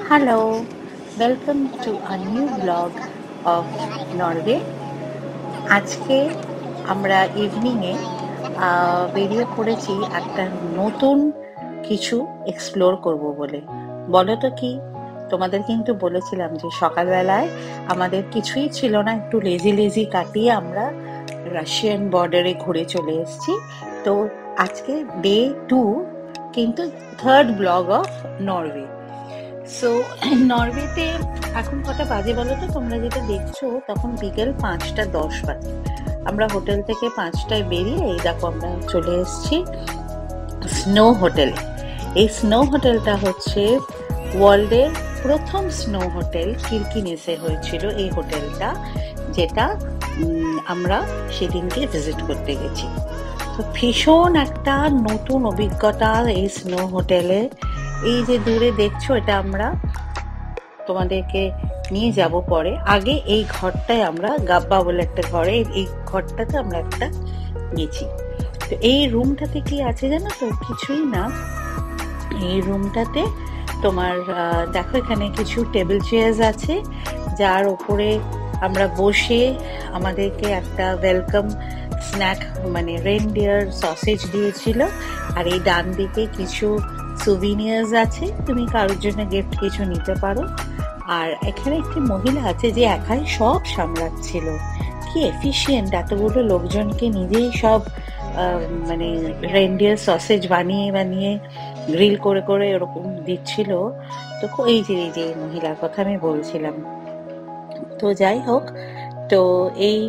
Hello, welcome to a new vlog of Norway. আজকে আমরা ইভিনিংয়ে বেরিয়ে পড়েছি একটা নতুন কিছু এক্সপ্লোর করব বলে। বলো তো কি? তোমাদের কিন্তু বলেছিলাম যে সকালবেলায় আমাদের কিছুই ছিল না, একটু লেজি কাটিয়ে আমরা রাশিয়ান বর্ডারে ঘুরে চলে এসেছি। তো আজকে ডে 2, কিন্তু third blog of Norway. So নরওয়েতে এখন কটা বাজে বলো তো? তোমরা যেটা দেখছো তখন বিকেল 5:10 বাজে। আমরা হোটেল থেকে 5টায় বেরিয়ে এই দেখো আমরা চলে এসেছি স্নো হোটেলে। এই স্নো হোটেলটা হচ্ছে ওয়ার্ল্ডের প্রথম স্নো হোটেল, কিরকিনেসে হয়েছিল এই হোটেলটা, যেটা আমরা সেদিনকে ভিজিট করতে গেছি। তো ভীষণ একটা নতুন অভিজ্ঞতা এই স্নো হোটেলে। এই যে দূরে দেখছো, এটা আমরা তোমাদেরকে নিয়ে যাব পরে। আগে এই ঘরটায় আমরা, গাব্বা বলে একটা ঘরে, এই ঘরটাতে আমরা একটা গেছি। তো এই রুমটাতে কি আছে জানো তো? কিছুই না। এই রুমটাতে তোমার দেখো এখানে কিছু টেবিল চেয়ার্স আছে, যার ওপরে আমরা বসে আমাদেরকে একটা ওয়েলকাম স্ন্যাক মানে রেনডিয়ার সসেজ দিয়েছিল। আর এই ডান দিকে কিছু সুভিনিয়ার্স আছে, তুমি কারোর জন্য গিফট কিছু নিতে পারো। আর এখানে একটি মহিলা আছে যে একাই সব সামলাচ্ছিল। কি এফিশিয়েন্ট, এতগুলো লোকজনকে নিজেই সব মানে রেনডিয়ার সসেজ বানিয়ে গ্রিল করে এরকম দিচ্ছিল। তো এই যে মহিলার কথা আমি বলছিলাম। তো যাই হোক, তো এই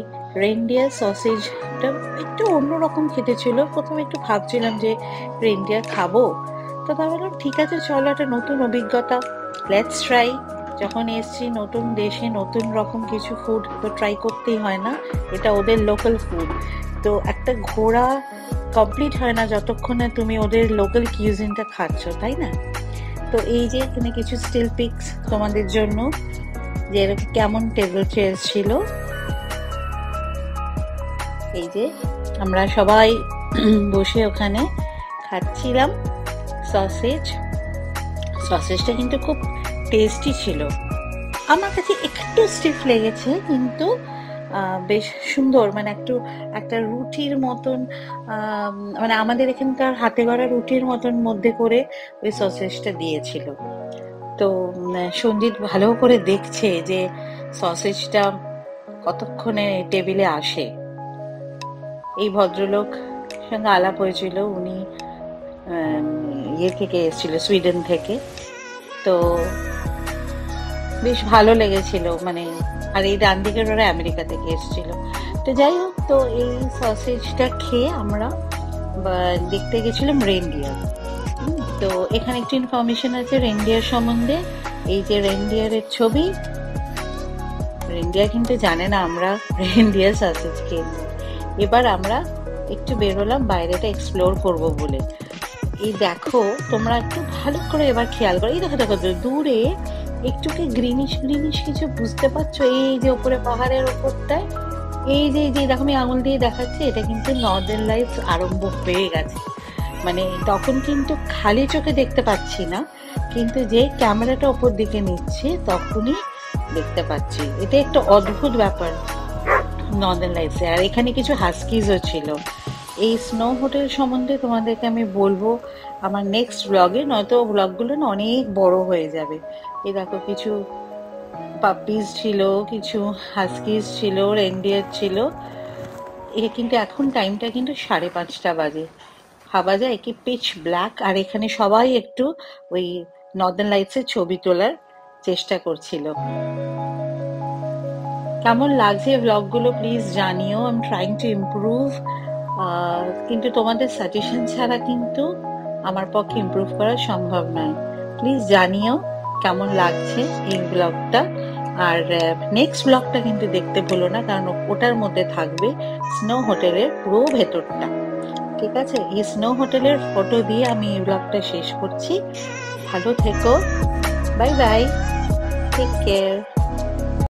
রেনডিয়ার সসেজটা একটু অন্যরকম খেতে ছিল। প্রথমে একটু ভাবছিলাম যে রেনডিয়ার খাবো, তো তা বললাম ঠিক আছে চলো, একটা নতুন অভিজ্ঞতা, লেটস ট্রাই। যখন এসছি নতুন দেশে, নতুন রকম কিছু ফুড তো ট্রাই করতেই হয় না? এটা ওদের লোকাল ফুড। তো একটা ঘোরা কমপ্লিট হয় না যতক্ষণে তুমি ওদের লোকাল কিউজিনটা খাচ্ছ, তাই না? তো এই যে এখানে কিছু স্টিল পিকস তোমাদের জন্য, যে এরকম কেমন টেবিল চেয়ার ছিল। এই যে আমরা সবাই বসে ওখানে খাচ্ছিলাম সসেজটা কিন্তু খুব টেস্টি ছিল। আমার কাছে একটু স্টিফ লেগেছে, কিন্তু বেশ সুন্দর, মানে একটা রুটির মতন, মানে আমাদের এখানকার হাতে গড়া রুটির মতন মধ্যে করে ওই সসেজটা দিয়েছিল। তো সঞ্জিত ভালো করে দেখছে যে সসেজটা কতক্ষণে টেবিলে আসে। এই ভদ্রলোক সঙ্গে আলাপ হয়েছিল, উনি ইয়ে থেকে এসেছিল, সুইডেন থেকে। তো বেশ ভালো লেগেছিল, মানে আর এই ডান দিকের ওরা আমেরিকা থেকে এসেছিল। তো যাই হোক, তো এই সসেজটা খেয়ে আমরা দেখতে গেছিলাম রেনডিয়ার। তো এখানে একটু ইনফরমেশন আছে রেনডিয়ার সম্বন্ধে। এই যে রেনডিয়ারের ছবি। রেনডিয়ার কিন্তু জানে না আমরা রেনডিয়ার সসেজ খেয়েছি। এবার আমরা একটু বেরোলাম বাইরেটা এক্সপ্লোর করব বলে। এই দেখো তোমরা একটু ভালো করে এবার খেয়াল করো, এই দেখো দূরে একটুকে গ্রিনিশ কিছু বুঝতে পারছো? এই যে ওপরে পাহাড়ের ওপরটায় এই যে দেখো আমি আঙুল দিয়ে দেখাচ্ছি, এটা কিন্তু নর্দার্ন লাইটস আরম্ভ হয়ে গেছে। মানে তখন কিন্তু খালি চোখে দেখতে পাচ্ছি না, কিন্তু যে ক্যামেরাটা ওপর দিকে নিচ্ছে তখনই দেখতে পাচ্ছি। এটা একটা অদ্ভুত ব্যাপার নর্দার্ন লাইটসে। আর এখানে কিছু হাস্কিজও ছিল। এই স্নো হোটেল সম্বন্ধে তোমাদেরকে আমি বলবো আমার নেক্সট ব্লগে, নয়তো ব্লগগুলো না অনেক বড় হয়ে যাবে। এই দেখো কিছু পাপিজ ছিল, কিছু হাস্কিজ ছিল, রেনডিয়ার ছিল। কিন্তু এখন টাইমটা কিন্তু 5:30 বাজে। ভাবা যায় কি পিচ ব্ল্যাক, আর এখানে সবাই একটু ওই নর্দার্ন লাইটসের ছবি তোলার চেষ্টা করছিল। কেমন লাগছে ব্লগগুলো প্লিজ জানিও। I am trying to improve, কিন্তু তোমাদের সাজেশন ছাড়া কিন্তু আমার পক্ষে ইমপ্রুভ করা সম্ভব নয়। প্লিজ জানিও কেমন লাগছে এই ব্লগটা। আর নেক্সট ব্লগটা কিন্তু দেখতে ভুলো না, কারণ ওটার মধ্যে থাকবে স্নো হোটেলের পুরো ভেতরটা। ঠিক আছে? এই স্নো হোটেলের ফটো দিয়ে আমি এই ব্লগটা শেষ করছি। ভালো থেকো, বাই বাই, টেক কেয়ার।